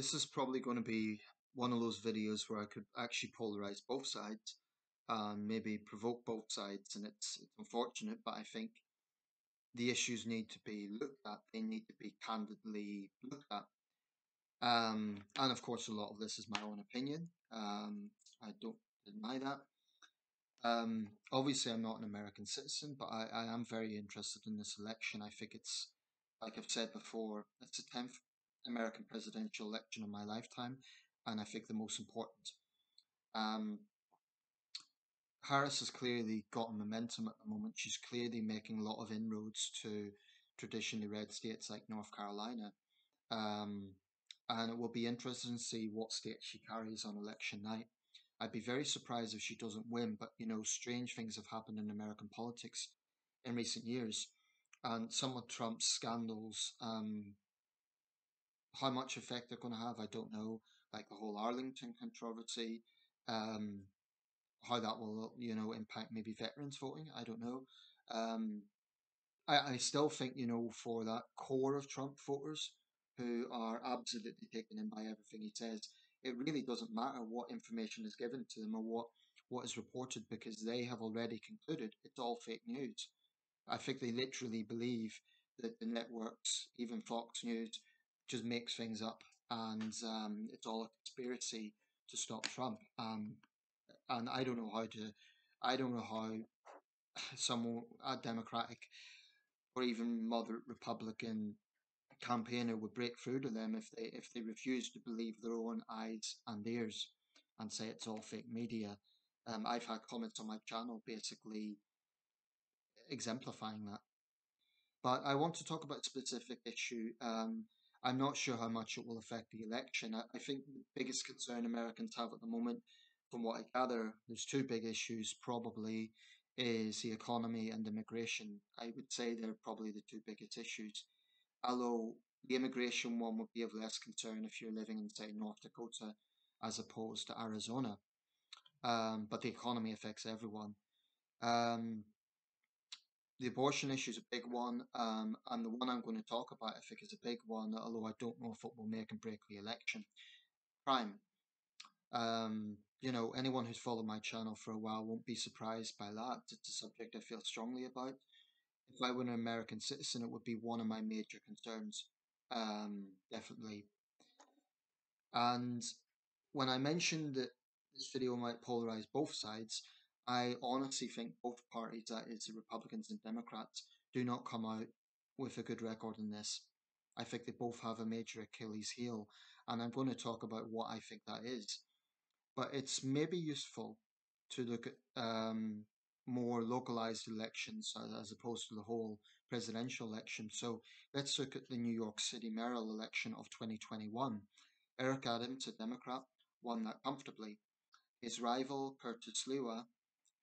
This is probably going to be one of those videos where I could actually polarize both sides and maybe provoke both sides. And it's unfortunate, but I think the issues need to be looked at. They need to be candidly looked at. And of course, a lot of this is my own opinion. I don't deny that. Obviously, I'm not an American citizen, but I am very interested in this election. I think it's, like I've said before, it's the 10th American presidential election of my lifetime, and I think the most important. Um, Harris has clearly got momentum at the moment. She's clearly making a lot of inroads to traditionally red states like North Carolina. Um, and it will be interesting to see what state she carries on election night. I'd be very surprised if she doesn't win, but strange things have happened in American politics in recent years. And some of Trump's scandals, how much effect they're going to have, I don't know. Like the whole Arlington controversy, um, how that will, impact maybe veterans voting, I don't know. Um, I still think, for that core of Trump voters who are absolutely taken in by everything he says, it really doesn't matter what information is given to them or what is reported because they have already concluded it's all fake news. I think they literally believe that the networks, even Fox News, just makes things up and it's all a conspiracy to stop Trump. And I don't know how someone, a Democratic or even moderate Republican campaigner would break through to them if they refuse to believe their own eyes and ears and say it's all fake media. I've had comments on my channel basically exemplifying that. But I want to talk about a specific issue. I'm not sure how much it will affect the election. I think the biggest concern Americans have at the moment, from what I gather, there's two big issues probably, is the economy and immigration. I would say they're probably the two biggest issues. Although the immigration one would be of less concern if you're living in, say, North Dakota as opposed to Arizona. But the economy affects everyone. Um, the abortion issue is a big one, and the one I'm going to talk about, I think, is a big one, although I don't know if it will make and break the election. Crime. Anyone who's followed my channel for a while won't be surprised by that. It's a subject I feel strongly about. If I were an American citizen, it would be one of my major concerns. Definitely. And when I mentioned that this video might polarize both sides, I honestly think both parties, that is, the Republicans and Democrats, do not come out with a good record in this. I think they both have a major Achilles heel, and I'm going to talk about what I think that is. But it's maybe useful to look at more localized elections as opposed to the whole presidential election. So let's look at the New York City mayoral election of 2021. Eric Adams, a Democrat, won that comfortably. His rival, Curtis Lewa,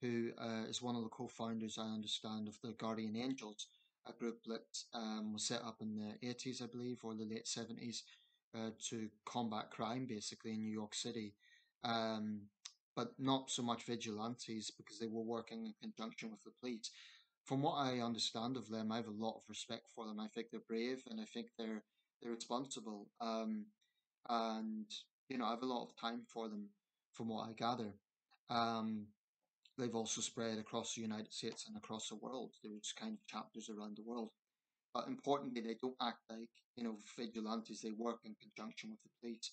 who is one of the co-founders, I understand, of the Guardian Angels, a group that was set up in the 80s, I believe, or the late 70s, to combat crime, basically, in New York City. Um, but not so much vigilantes because they were working in conjunction with the police. From what I understand of them, I have a lot of respect for them. I think they're brave and I think they're responsible. And I have a lot of time for them, from what I gather. Um, they've also spread across the United States and across the world. There's kind of chapters around the world. But importantly, they don't act like, vigilantes. They work in conjunction with the police.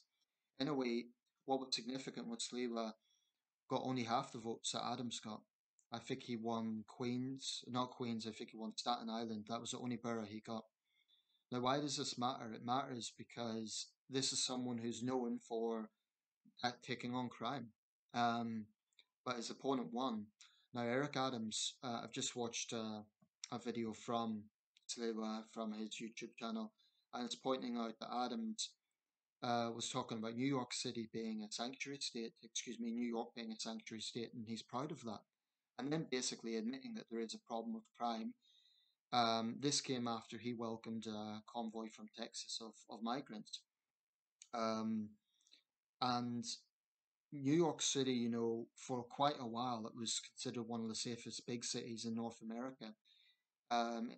In a way, what was significant was Sliwa got only half the votes that Adams got. I think he won Queens, not Queens, I think he won Staten Island. That was the only borough he got. Now, why does this matter? It matters because this is someone who's known for taking on crime. Um, but his opponent won. Now, Eric Adams, I've just watched a video from from his YouTube channel, and it's pointing out that Adams was talking about New York City being a sanctuary state, New York being a sanctuary state, and he's proud of that. And then basically admitting that there is a problem with crime. This came after he welcomed a convoy from Texas of migrants. Um, and New York City, for quite a while, it was considered one of the safest big cities in North America. Um,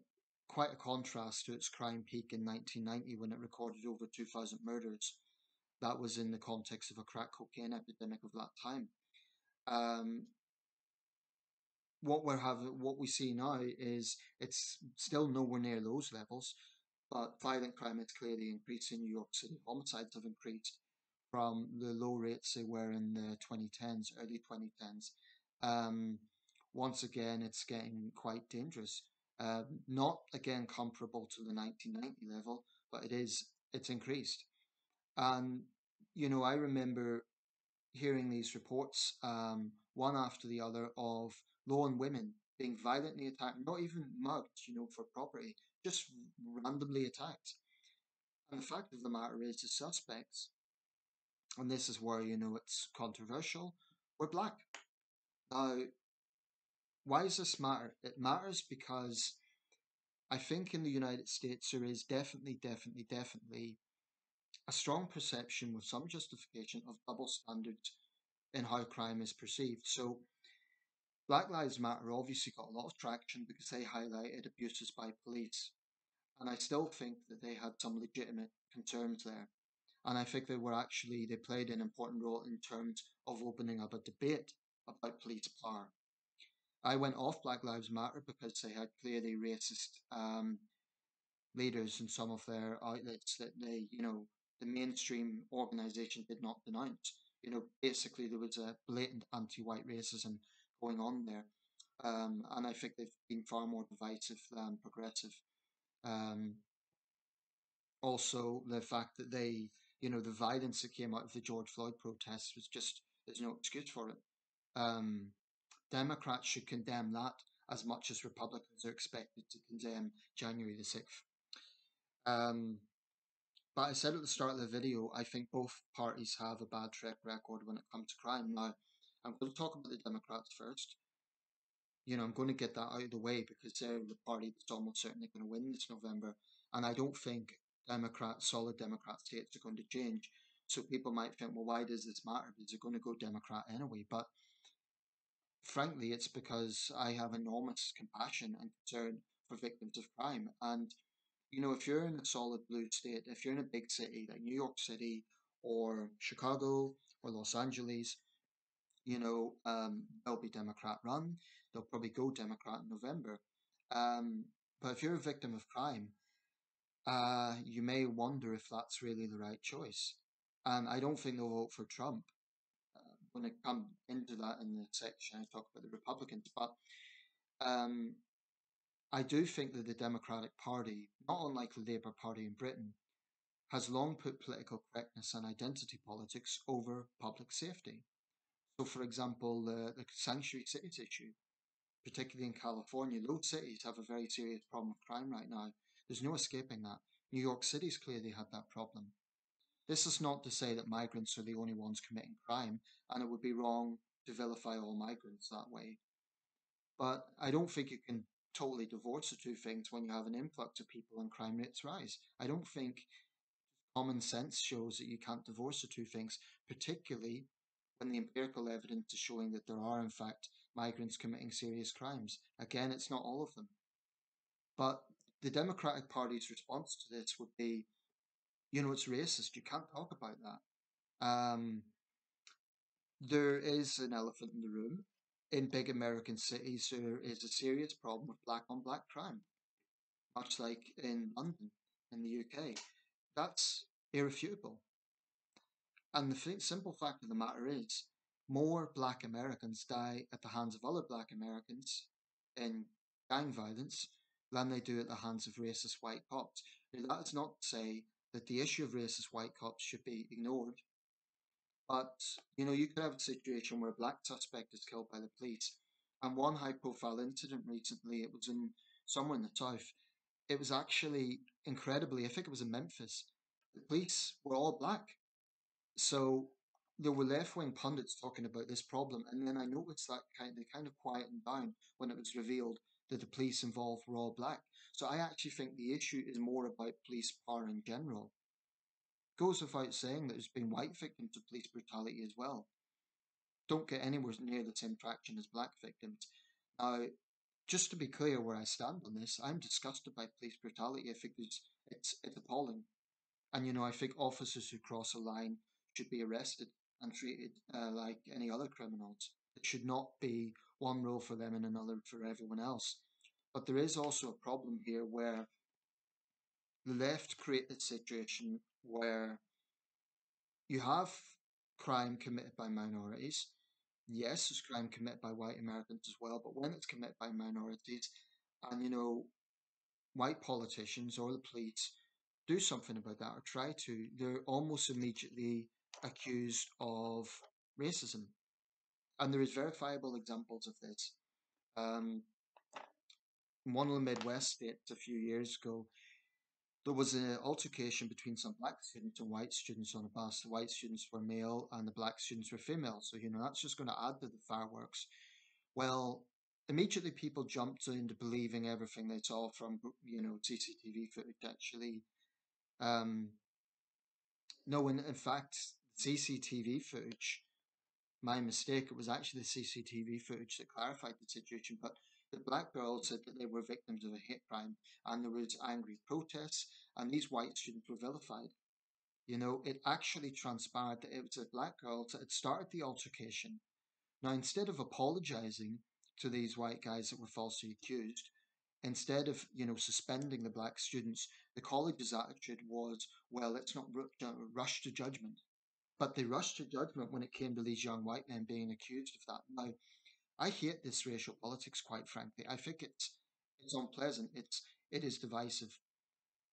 Quite a contrast to its crime peak in 1990 when it recorded over 2,000 murders. that was in the context of a crack cocaine epidemic of that time. Um, what we see now is it's still nowhere near those levels, but violent crime is clearly increasing. New York City homicides have increased from the low rates they were in the 2010s, early 2010s. Um, Once again, it's getting quite dangerous. Not again comparable to the 1990 level, but it's increased. And I remember hearing these reports, one after the other, of lone women being violently attacked, not even mugged, for property, just randomly attacked. And the fact of the matter is, the suspects, and this is where it's controversial, were black. Now, why does this matter? It matters because I think in the United States there is definitely a strong perception with some justification of double standards in how crime is perceived. So Black Lives Matter obviously got a lot of traction because they highlighted abuses by police. And I still think that they had some legitimate concerns there. And I think they played an important role in terms of opening up a debate about police power. I went off Black Lives Matter because they had clearly racist leaders in some of their outlets that the mainstream organization did not denounce. Basically there was a blatant anti-white racism going on there. And I think they've been far more divisive than progressive. Um, Also, the fact that the violence that came out of the George Floyd protests was just, there's no excuse for it. Um, Democrats should condemn that as much as Republicans are expected to condemn January the 6th. Um, but I said at the start of the video, I think both parties have a bad track record when it comes to crime. Now, I'm going to talk about the Democrats first. I'm going to get that out of the way because they're the party that's almost certainly going to win this November. And I don't think solid Democrat states are going to change. So people might think, well, why does this matter? Because they're going to go Democrat anyway. But frankly, it's because I have enormous compassion and concern for victims of crime. And, if you're in a solid blue state, if you're in a big city like New York City or Chicago or Los Angeles, they'll be Democrat run. They'll probably go Democrat in November. But if you're a victim of crime, you may wonder if that's really the right choice. And I don't think they'll vote for Trump. When I come into that in the section, I talk about the Republicans. But um, I do think that the Democratic Party, not unlike the Labour Party in Britain, has long put political correctness and identity politics over public safety. So, for example, the sanctuary cities issue, particularly in California, those cities have a very serious problem with crime right now. There's no escaping that. New York City's clearly had that problem. This is not to say that migrants are the only ones committing crime, and it would be wrong to vilify all migrants that way. But I don't think you can totally divorce the two things when you have an influx of people and crime rates rise. I don't think common sense shows that you can't divorce the two things, particularly when the empirical evidence is showing that there are, in fact, migrants committing serious crimes. Again, it's not all of them. But the Democratic Party's response to this would be, it's racist. You can't talk about that. There is an elephant in the room. In big American cities, there is a serious problem with black on black crime, much like in London, in the UK. That's irrefutable. And the simple fact of the matter is, more black Americans die at the hands of other black Americans in gang violence than they do at the hands of racist white cops. Now, that is not to say that the issue of racist white cops should be ignored, but you could have a situation where a black suspect is killed by the police. And one high profile incident recently, it was in somewhere in the south. It was actually incredibly, I think it was in Memphis. The police were all black. So there were left wing pundits talking about this problem, and then I noticed that they kind of quietened down when it was revealed that the police involved were all black. So I actually think the issue is more about police power in general. Goes without saying that there's been white victims of police brutality as well. Don't get anywhere near the same traction as black victims. Now, just to be clear where I stand on this, I'm disgusted by police brutality. I think it's appalling. And, you know, I think officers who cross a line should be arrested and treated like any other criminals. It should not be one rule for them and another for everyone else. But there is also a problem here where the left created a situation where you have crime committed by minorities. Yes, there's crime committed by white Americans as well, but when it's committed by minorities, and you know, white politicians or the police do something about that or try to, they're almost immediately accused of racism. And there is verifiable examples of this. Um, in one of the Midwest states a few years ago, there was an altercation between some black students and white students on a bus. The white students were male and the black students were female. So, you know, that's just going to add to the fireworks. Well, immediately people jumped into believing everything they saw from, you know, CCTV footage actually. Um, no, in fact, CCTV footage, my mistake, it was actually the CCTV footage that clarified the situation. But the black girl said that they were victims of a hate crime and there was angry protests and these white students were vilified. You know, it actually transpired that it was a black girl that had started the altercation. Now, instead of apologizing to these white guys that were falsely accused, instead of, you know, suspending the black students, the college's attitude was, well, let's not rush to judgment. But they rushed to judgment when it came to these young white men being accused of that. Now, I hate this racial politics, quite frankly. I think it's unpleasant. It is divisive.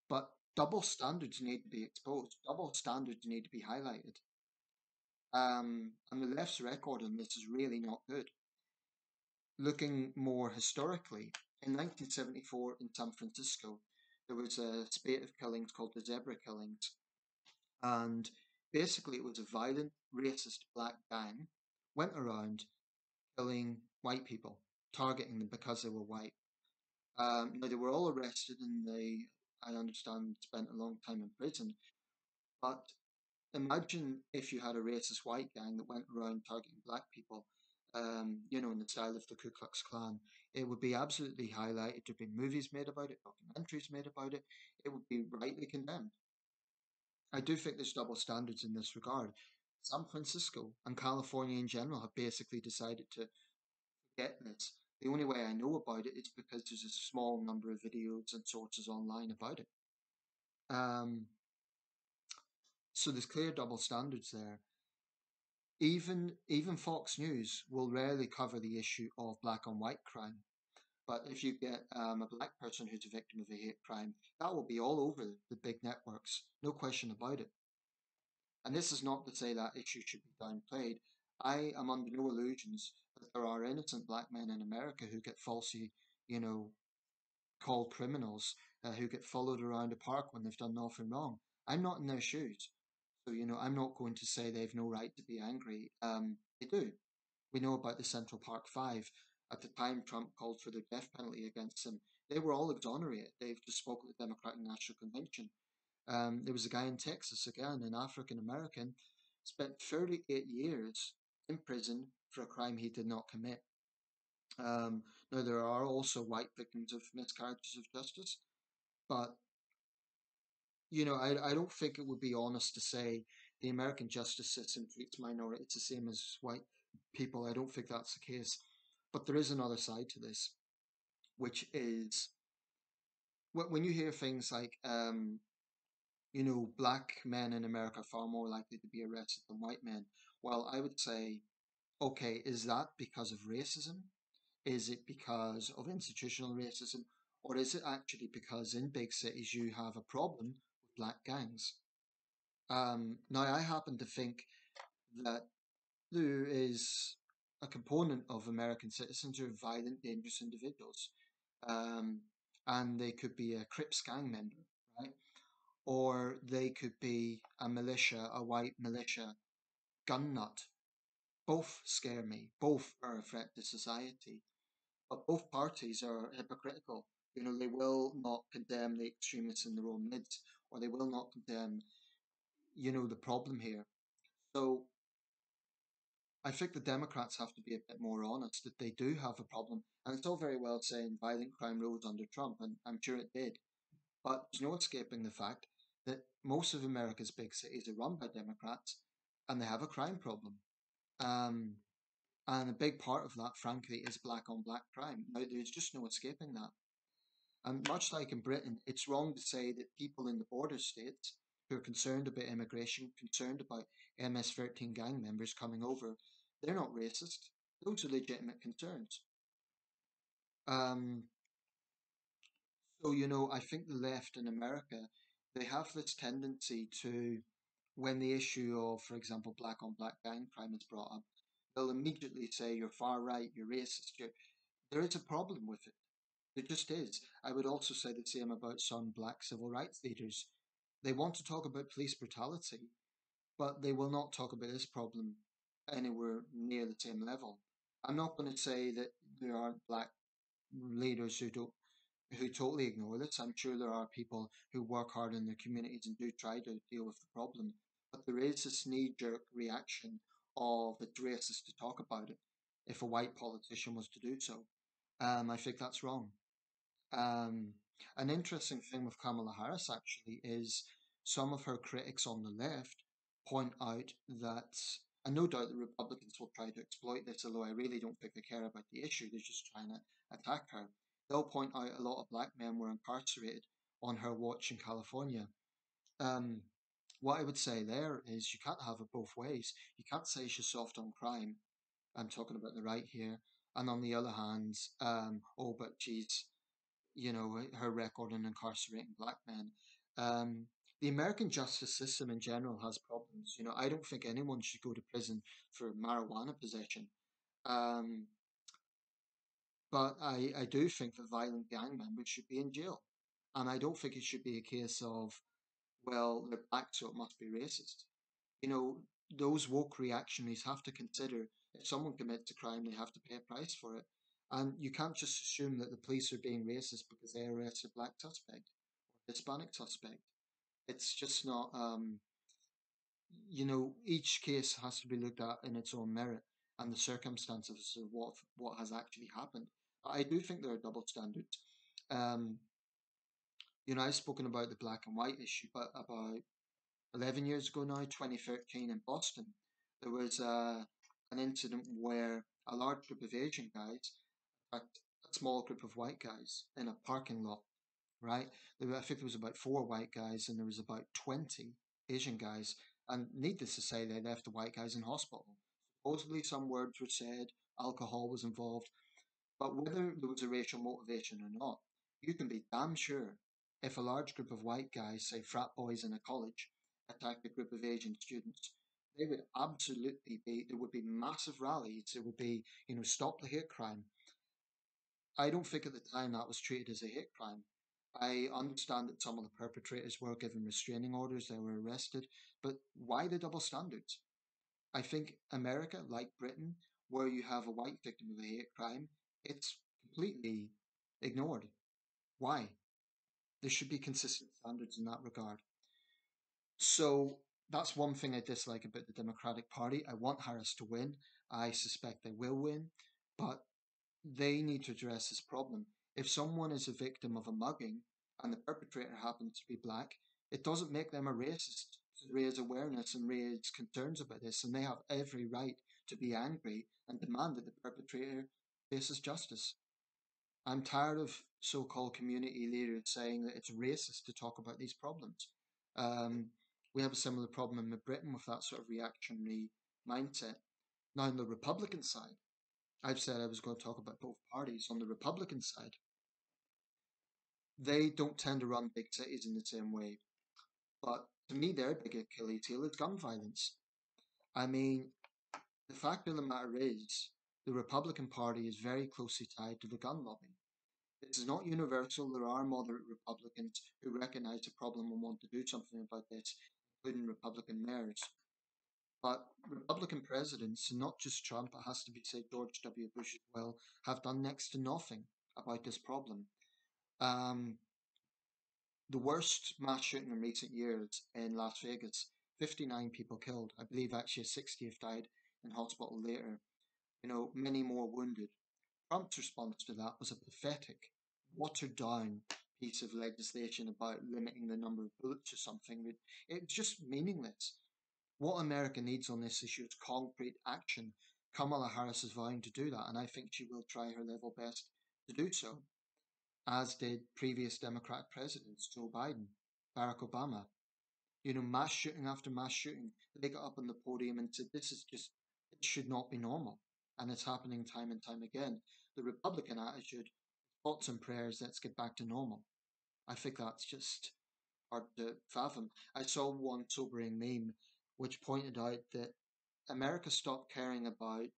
But double standards need to be exposed. Double standards need to be highlighted. And the left's record on this is really not good. Looking more historically, in 1974 in San Francisco, there was a spate of killings called the Zebra Killings. And basically, it was a violent, racist black gang went around killing white people, targeting them because they were white. Now, they were all arrested and they, I understand, spent a long time in prison. But imagine if you had a racist white gang that went around targeting black people, you know, in the style of the Ku Klux Klan. It would be absolutely highlighted. There'd be movies made about it, documentaries made about it. It would be rightly condemned. I do think there's double standards in this regard. San Francisco and California in general have basically decided to forget this. The only way I know about it is because there's a small number of videos and sources online about it. Um, so there's clear double standards there. Even Fox News will rarely cover the issue of black on white crime. But if you get a black person who's a victim of a hate crime, that will be all over the big networks, no question about it. And this is not to say that issue should be downplayed. I am under no illusions that there are innocent black men in America who get falsely, you know, called criminals, who get followed around a park when they've done nothing wrong. I'm not in their shoes. So, you know, I'm not going to say they've no right to be angry. They do. We know about the Central Park Five. At the time, Trump called for the death penalty against them. They were all exonerated. They've just spoke at the Democratic National Convention. There was a guy in Texas, again, an African American, spent 38 years in prison for a crime he did not commit. Um, Now, there are also white victims of miscarriages of justice, but you know, I don't think it would be honest to say the American justice system treats minorities the same as white people. I don't think that's the case. But there is another side to this, which is when you hear things like, you know, black men in America are far more likely to be arrested than white men. Well, I would say, okay, is that because of racism? Is it because of institutional racism? Or is it actually because in big cities you have a problem with black gangs? Now, I happen to think that there is a component of American citizens who are violent, dangerous individuals. Um, and they could be a Crips gang member, right? Or they could be a militia, a white militia gun nut. Both scare me. Both are a threat to society. But both parties are hypocritical. You know, they will not condemn the extremists in their own midst, or they will not condemn, you know, the problem here. So I think the Democrats have to be a bit more honest that they do have a problem. And it's all very well saying violent crime rose under Trump, and I'm sure it did. But there's no escaping the fact that most of America's big cities are run by Democrats and they have a crime problem. Um, and a big part of that, frankly, is black on black crime. Now, there's just no escaping that. And much like in Britain, it's wrong to say that people in the border states who are concerned about immigration, concerned about MS-13 gang members coming over, they're not racist. Those are legitimate concerns. Um, I think the left in America, they have this tendency to, when the issue of, for example, black on black gang crime is brought up, they'll immediately say you're far right, you're racist. There is a problem with it. There just is. I would also say the same about some black civil rights leaders. They want to talk about police brutality, but they will not talk about this problem anywhere near the same level. I'm not going to say that there aren't black leaders who totally ignore this. I'm sure there are people who work hard in their communities and do try to deal with the problem. But there is this knee jerk reaction of it's racist to talk about it if a white politician was to do so. I think that's wrong. Um, an interesting thing with Kamala Harris actually is some of her critics on the left point out that, and no doubt the Republicans will try to exploit this, although I really don't think they care about the issue, they're just trying to attack her. They'll point out a lot of black men were incarcerated on her watch in California. Um, what I would say there is you can't have it both ways. You can't say she's soft on crime. I'm talking about the right here. And on the other hand, oh, but she's her record in incarcerating black men. Um, the American justice system in general has problems. I don't think anyone should go to prison for marijuana possession. Um, but I do think that violent gang members should be in jail. And I don't think it should be a case of, well, they're black, so it must be racist. You know, those woke reactionaries have to consider if someone commits a crime, they have to pay a price for it. And you can't just assume that the police are being racist because they arrest a black suspect or Hispanic suspect. It's just not, each case has to be looked at in its own merit and the circumstances of what has actually happened. I do think there are double standards. Um, I've spoken about the black and white issue, but about 11 years ago now, 2013 in Boston, there was an incident where a large group of Asian guys attacked a small group of white guys in a parking lot, right? I think there was about four white guys and there was about 20 Asian guys. And needless to say, they left the white guys in hospital. Supposedly, some words were said, alcohol was involved, but whether there was a racial motivation or not, you can be damn sure if a large group of white guys, say frat boys in a college, attacked a group of Asian students, they would absolutely be, there would be massive rallies. There would be, stop the hate crime. I don't think at the time that was treated as a hate crime. I understand that some of the perpetrators were given restraining orders, they were arrested, but why the double standards? I think America, like Britain, where you have a white victim of a hate crime, it's completely ignored. Why? There should be consistent standards in that regard. So that's one thing I dislike about the Democratic Party. I want Harris to win. I suspect they will win, but they need to address this problem. If someone is a victim of a mugging and the perpetrator happens to be black, it doesn't make them a racist to raise awareness and raise concerns about this, and they have every right to be angry and demand that the perpetrator faces justice. I'm tired of so called community leaders saying that it's racist to talk about these problems. Um, we have a similar problem in Britain with that sort of reactionary mindset. Now, on the Republican side, I've said I was going to talk about both parties. On the Republican side, they don't tend to run big cities in the same way. But to me, their big Achilles heel is gun violence. I mean, the fact of the matter is, the Republican Party is very closely tied to the gun lobby. This is not universal. There are moderate Republicans who recognize the problem and want to do something about this, including Republican mayors. But Republican presidents, not just Trump, it has to be said George W. Bush as well, have done next to nothing about this problem. Um, the worst mass shooting in recent years in Las Vegas, 59 people killed. I believe actually a 60th died in hospital later. Many more wounded. Trump's response to that was a pathetic, watered down piece of legislation about limiting the number of bullets or something. It's just meaningless. What America needs on this issue is concrete action. Kamala Harris is vowing to do that, and I think she will try her level best to do so, as did previous Democratic presidents, Joe Biden, Barack Obama. Mass shooting after mass shooting, they got up on the podium and said, this is just, it should not be normal. And it's happening time and time again. The Republican attitude, thoughts and prayers, let's get back to normal. I think that's just hard to fathom. I saw one sobering meme which pointed out that America stopped caring about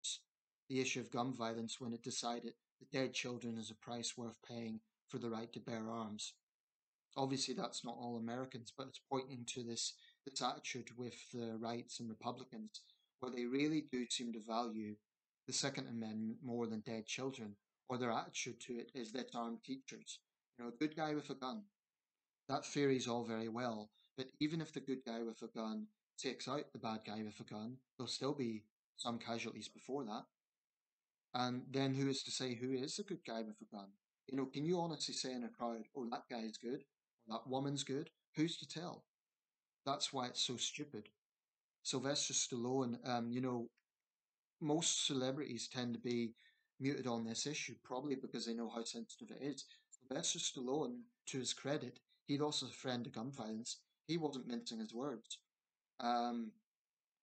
the issue of gun violence when it decided that dead children is a price worth paying for the right to bear arms. Obviously, that's not all Americans, but it's pointing to this attitude with the rights and Republicans, where they really do seem to value the Second Amendment more than dead children, or their attitude to it is let's arm teachers. A good guy with a gun. That theory is all very well, but even if the good guy with a gun takes out the bad guy with a gun, there'll still be some casualties before that. And then who is to say who is the good guy with a gun? Can you honestly say in a crowd, oh, that guy's good, or that woman's good? Who's to tell? That's why it's so stupid. Sylvester Stallone, most celebrities tend to be muted on this issue, probably because they know how sensitive it is. Sylvester Stallone, to his credit, he lost a friend to gun violence. He wasn't mincing his words. Um,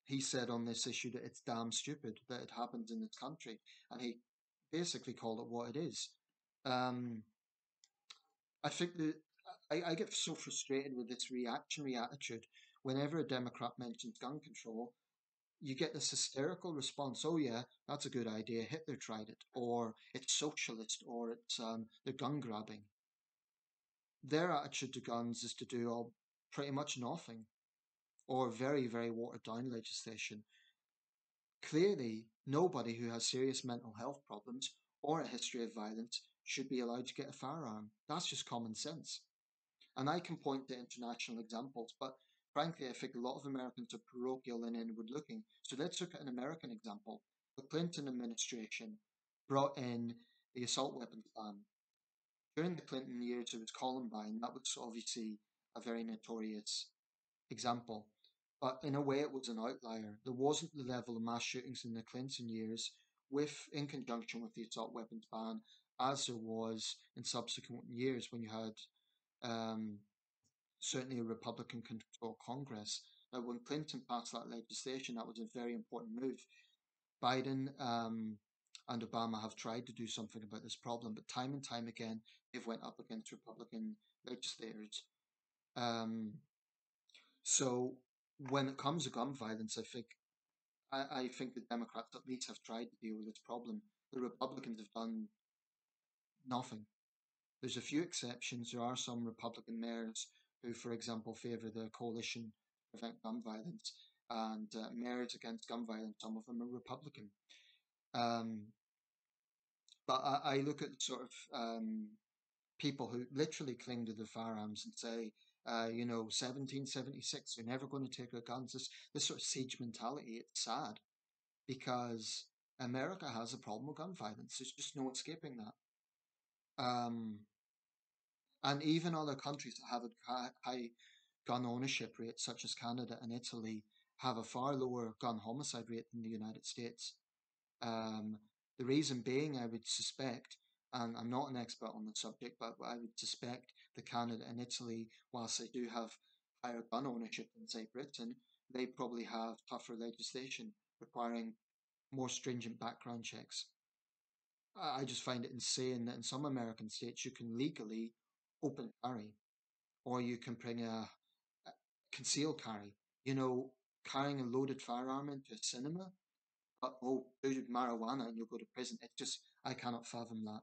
he said on this issue that it's damn stupid that it happens in this country, and he basically called it what it is. Um, I think that I get so frustrated with this reactionary attitude. Whenever a Democrat mentions gun control, you get this hysterical response. Oh yeah, that's a good idea. Hitler tried it, or it's socialist, or it's they're gun grabbing. Their attitude to guns is to do all pretty much nothing, or very very watered down legislation. Clearly, nobody who has serious mental health problems or a history of violence should be allowed to get a firearm. That's just common sense. And I can point to international examples, but frankly, I think a lot of Americans are parochial and inward looking. So let's look at an American example. The Clinton administration brought in the assault weapons ban. During the Clinton years, it was Columbine. That was obviously a very notorious example. But in a way, it was an outlier. There wasn't the level of mass shootings in the Clinton years, in conjunction with the assault weapons ban, as there was in subsequent years when you had um, certainly a Republican controlled Congress. Now, when Clinton passed that legislation, that was a very important move. Biden and Obama have tried to do something about this problem, but time and time again, they've went up against Republican legislators. Um, so when it comes to gun violence, I think the Democrats at least have tried to deal with this problem. The Republicans have done nothing. There's a few exceptions. There are some Republican mayors who, for example, favour the coalition to prevent gun violence, and mayors against gun violence, some of them are Republican. Um, but I look at sort of people who literally cling to their firearms and say, 1776, they're never going to take their guns. This sort of siege mentality, it's sad because America has a problem with gun violence. There's just no escaping that. And even other countries that have a high gun ownership rate, such as Canada and Italy, have a far lower gun homicide rate than the United States. Um, the reason being, I would suspect, and I'm not an expert on the subject, but I would suspect that Canada and Italy, whilst they do have higher gun ownership than, say, Britain, they probably have tougher legislation requiring more stringent background checks. I just find it insane that in some American states you can legally open carry, or you can bring a concealed carry. Carrying a loaded firearm into a cinema, but do marijuana and you'll go to prison. It's just I cannot fathom that.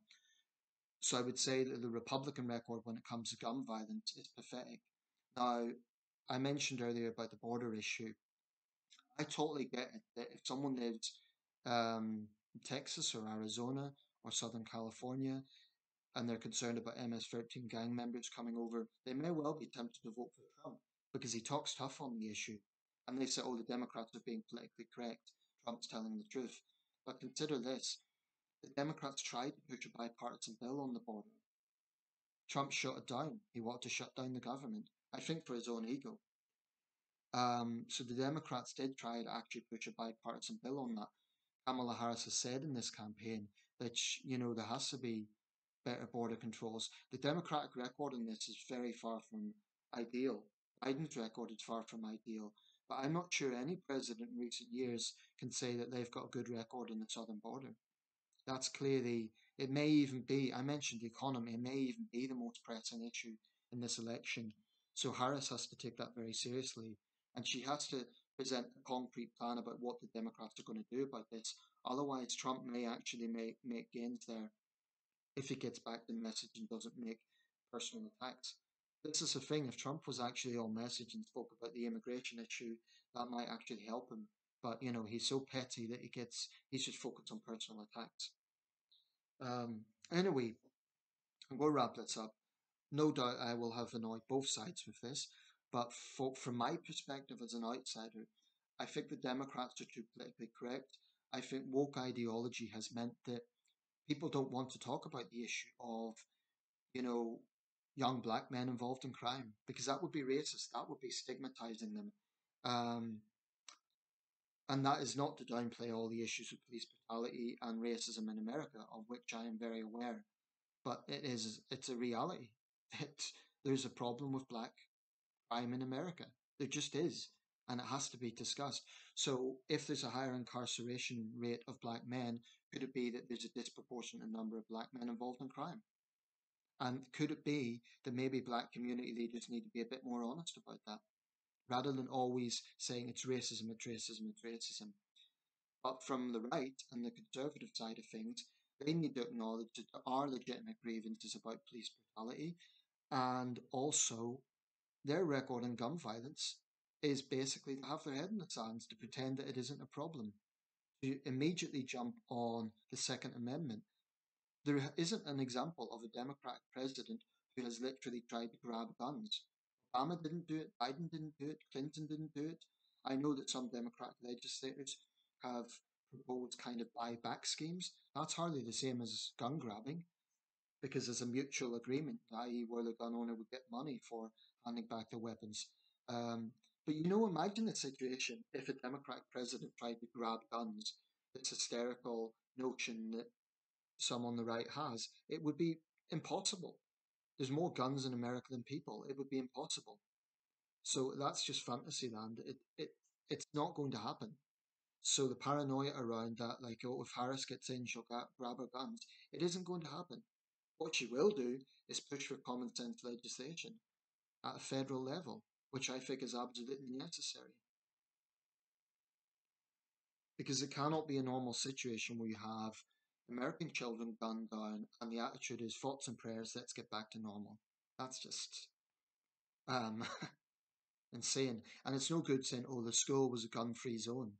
So I would say that the Republican record when it comes to gun violence is pathetic. Now, I mentioned earlier about the border issue. I totally get it that if someone lives in Texas or Arizona or Southern California and they're concerned about MS-13 gang members coming over, they may well be tempted to vote for Trump because he talks tough on the issue. And they say, oh, the Democrats are being politically correct. Trump's telling the truth. But consider this. The Democrats tried to push a bipartisan bill on the border. Trump shut it down. He wanted to shut down the government, I think for his own ego. So the Democrats did try to actually push a bipartisan bill on that. Kamala Harris has said in this campaign that there has to be better border controls. The Democratic record in this is very far from ideal. Biden's record is far from ideal, but I'm not sure any president in recent years can say that they've got a good record on the southern border. That's clearly, it may even be, I mentioned the economy, it may even be the most pressing issue in this election. So Harris has to take that very seriously. And she has to present a concrete plan about what the Democrats are going to do about this. Otherwise, Trump may actually make gains there if he gets back the message and doesn't make personal attacks. This is the thing, if Trump was actually on message and spoke about the immigration issue, that might actually help him. But he's so petty that he's just focused on personal attacks. Anyway, we'll wrap this up. No doubt I will have annoyed both sides with this, but from my perspective as an outsider, I think the Democrats are too politically correct. I think woke ideology has meant that people don't want to talk about the issue of, you know, young black men involved in crime because that would be racist. That would be stigmatizing them. Um, and that is not to downplay all the issues with police brutality and racism in America, of which I am very aware. But it's a reality. It, there's a problem with black crime in America. There just is. And it has to be discussed. So if there's a higher incarceration rate of black men, could it be that there's a disproportionate number of black men involved in crime? And could it be that maybe black community leaders need to be a bit more honest about that, rather than always saying it's racism, it's racism, it's racism? But from the right and the conservative side of things, they need to acknowledge that there are legitimate grievances about police brutality, and also their record in gun violence is basically to have their head in the sands to pretend that it isn't a problem. To immediately jump on the Second Amendment. There isn't an example of a Democratic president who has literally tried to grab guns. Obama didn't do it, Biden didn't do it, Clinton didn't do it. I know that some Democratic legislators have proposed kind of buyback schemes. That's hardly the same as gun grabbing because there's a mutual agreement, i.e., where the gun owner would get money for handing back the weapons. Um, but imagine the situation if a Democratic president tried to grab guns. This hysterical notion that some on the right has, it would be impossible. There's more guns in America than people. It would be impossible. So that's just fantasy land. It's not going to happen. So the paranoia around that, like, oh, if Harris gets in, she'll grab her guns. It isn't going to happen. What she will do is push for common sense legislation at a federal level, which I think is absolutely necessary. Because it cannot be a normal situation where you have American children gunned down and the attitude is thoughts and prayers, let's get back to normal. That's just um, insane. And it's no good saying, oh, the school was a gun free zone.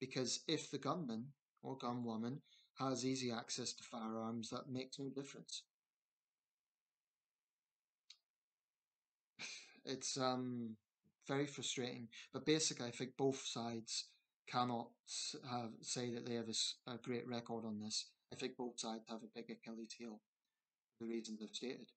Because if the gunman or gunwoman has easy access to firearms, that makes no difference. It's very frustrating. But basically, I think both sides cannot say that they have a great record on this. I think both sides have a big Achilles heel for the reasons I've stated.